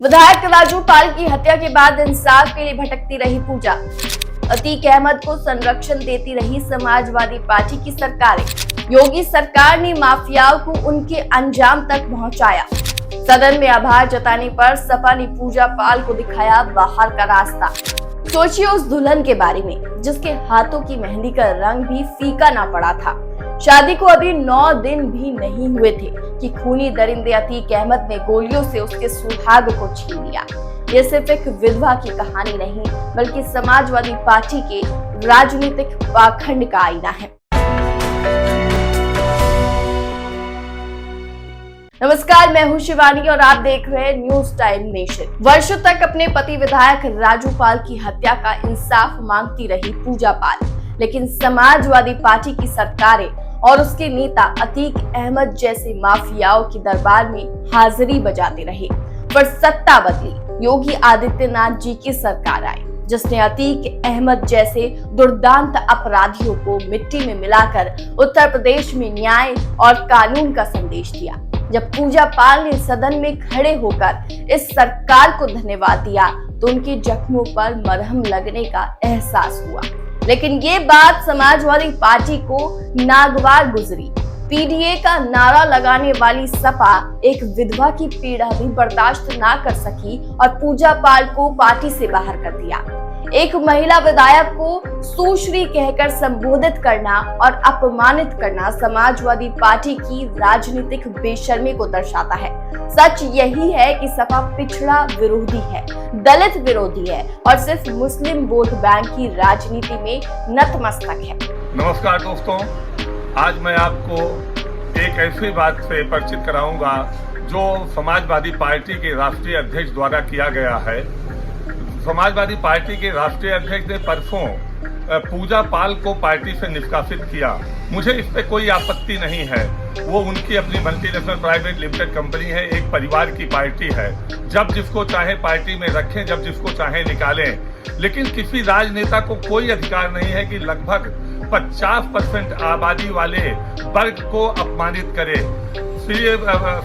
विधायक राजू पाल की हत्या के बाद इंसाफ के लिए भटकती रही पूजा। अतीक अहमद को संरक्षण देती रही समाजवादी पार्टी की सरकारें। योगी सरकार ने माफियाओं को उनके अंजाम तक पहुंचाया। सदन में आभार जताने पर सपा ने पूजा पाल को दिखाया बाहर का रास्ता। सोचिए उस दुल्हन के बारे में जिसके हाथों की मेहंदी का रंग भी फीका ना पड़ा था। शादी को अभी 9 दिन भी नहीं हुए थे कि खूनी दरिंदे अतीक अहमद ने गोलियों से उसके सुहाग को छीन लिया। ये सिर्फ एक विधवा की कहानी नहीं बल्कि समाजवादी पार्टी के राजनीतिक पाखंड का आईना है। नमस्कार, मैं हूं शिवानी और आप देख रहे हैं न्यूज टाइम नेशन। वर्षों तक अपने पति विधायक राजू पाल की हत्या का इंसाफ मांगती रही पूजा पाल, लेकिन समाजवादी पार्टी की सरकारें और उसके नेता अतीक अहमद जैसे माफियाओं के दरबार में हाजिरी बजाते रहे। पर सत्ता बदली, योगी आदित्यनाथ जी की सरकार आई जिसने अतीक अहमद जैसे दुर्दांत अपराधियों को मिट्टी में मिलाकर उत्तर प्रदेश में न्याय और कानून का संदेश दिया। जब पूजा पाल ने सदन में खड़े होकर इस सरकार को धन्यवाद दिया तो उनके जख्मों पर मरहम लगने का एहसास हुआ। लेकिन ये बात समाजवादी पार्टी को नागवार गुजरी। पीडीए का नारा लगाने वाली सपा एक विधवा की पीड़ा भी बर्दाश्त ना कर सकी और पूजा पाल को पार्टी से बाहर कर दिया। एक महिला विधायक को सुश्री कहकर संबोधित करना और अपमानित करना समाजवादी पार्टी की राजनीतिक बेशर्मी को दर्शाता है। सच यही है कि सपा पिछड़ा विरोधी है, दलित विरोधी है और सिर्फ मुस्लिम वोट बैंक की राजनीति में नतमस्तक है। नमस्कार दोस्तों, आज मैं आपको एक ऐसी बात से परिचित कराऊंगा जो समाजवादी पार्टी के राष्ट्रीय अध्यक्ष द्वारा किया गया है। समाजवादी पार्टी के राष्ट्रीय अध्यक्ष ने परसों पूजा पाल को पार्टी से निष्कासित किया। मुझे इस पे कोई आपत्ति नहीं है। वो उनकी अपनी मल्टीनेशनल प्राइवेट लिमिटेड कंपनी है, एक परिवार की पार्टी है। जब जिसको चाहे पार्टी में रखें, जब जिसको चाहे निकालें। लेकिन किसी राजनेता को कोई अधिकार नहीं है कि लगभग 50% आबादी वाले वर्ग को अपमानित करे।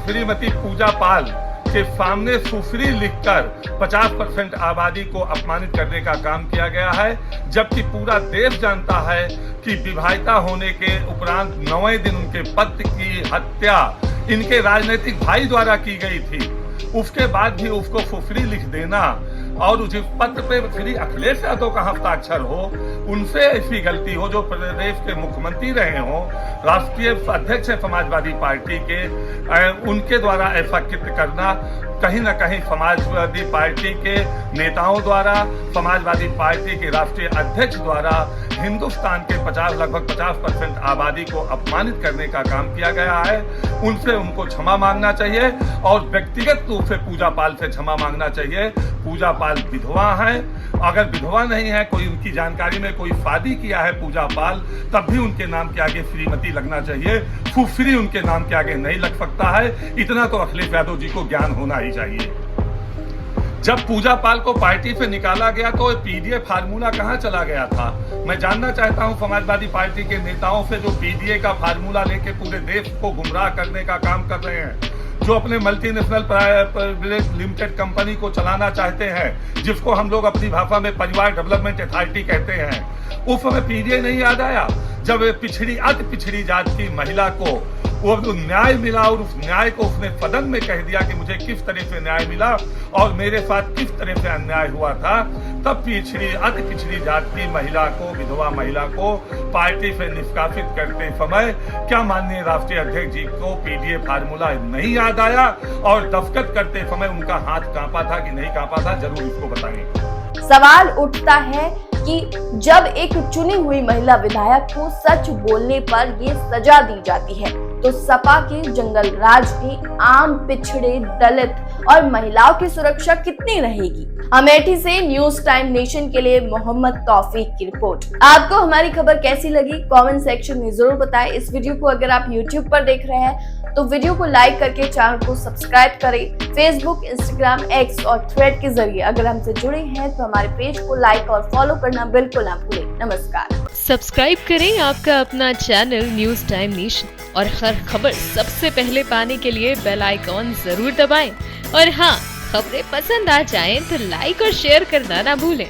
श्रीमती पूजा पाल के सामने सुश्री लिखकर 50% आबादी को अपमानित करने का काम किया गया है, जबकि पूरा देश जानता है कि विवाहिता होने के उपरांत 9वें दिन उनके पति की हत्या इनके राजनीतिक भाई द्वारा की गई थी। उसके बाद भी उसको सुश्री लिख देना और उस पत्र पे श्री अखिलेश यादव का हस्ताक्षर हो, उनसे ऐसी गलती हो जो प्रदेश के मुख्यमंत्री रहे हो, राष्ट्रीय अध्यक्ष है समाजवादी पार्टी के, उनके द्वारा ऐसा कृत्य करना कहीं न कहीं समाजवादी पार्टी के नेताओं द्वारा, समाजवादी पार्टी के राष्ट्रीय अध्यक्ष द्वारा हिंदुस्तान के लगभग 50% आबादी को अपमानित करने का काम किया गया है। उनसे उनको क्षमा मांगना चाहिए और व्यक्तिगत रूप से पूजा पाल से क्षमा मांगना चाहिए। पूजा पाल विधवा है, अगर विधवा नहीं है, कोई उनकी जानकारी में कोई शादी किया है पूजा पाल, तब भी उनके नाम के आगे श्रीमती लगना चाहिए। सुश्री उनके नाम के आगे नहीं लग सकता है। इतना तो अखिलेश यादव जी को ज्ञान होना ही चाहिए। जब पूजा पाल को पार्टी से निकाला गया तो पीडीए फार्मूला कहां चला गया था? मैं जानना चाहता हूं समाजवादी पार्टी के नेताओं से जो पीडीए का फार्मूला लेके पूरे देश को गुमराह करने का काम कर रहे हैं, जो अपने मल्टीनेशनल प्राइवेट लिमिटेड कंपनी को चलाना चाहते हैं, जिसको हम लोग अपनी भाषा में परिवार डेवलपमेंट अथॉरिटी कहते हैं। उस समय पीडीए नहीं याद आया जब अति पिछड़ी जात की महिला को वो न्याय मिला और उस न्याय को उसने सदन में कह दिया कि मुझे किस तरह से न्याय मिला और मेरे साथ किस तरह से अन्याय हुआ था। तब अति पिछड़ी जात की महिला को, विधवा महिला को पार्टी से निष्कासित करते समय क्या माननीय राष्ट्रीय अध्यक्ष जी को पीडीए फार्मूला नहीं याद आया और दस्तखत करते समय उनका हाथ कांपा था कि नहीं कांपा था? जरूर इसको बताएं। सवाल उठता है कि जब एक चुनी हुई महिला विधायक को सच बोलने पर ये सजा दी जाती है तो सपा के जंगल राज में आम, पिछड़े, दलित और महिलाओं की सुरक्षा कितनी रहेगी? अमेठी से न्यूज टाइम नेशन के लिए मोहम्मद तौफीक की रिपोर्ट। आपको हमारी खबर कैसी लगी कमेंट सेक्शन में जरूर बताएं। इस वीडियो को अगर आप यूट्यूब पर देख रहे हैं तो वीडियो को लाइक करके चैनल को सब्सक्राइब करें। फेसबुक, इंस्टाग्राम, एक्स और थ्रेड के जरिए अगर हमसे जुड़े हैं तो हमारे पेज को लाइक और फॉलो करना बिल्कुल ना भूलें। नमस्कार। सब्सक्राइब करें आपका अपना चैनल न्यूज टाइम नेशन और हर खबर सबसे पहले पाने के लिए बेल आइकॉन जरूर दबाएं। और हाँ, खबरें पसंद आ जाएं तो लाइक और शेयर करना ना भूलें।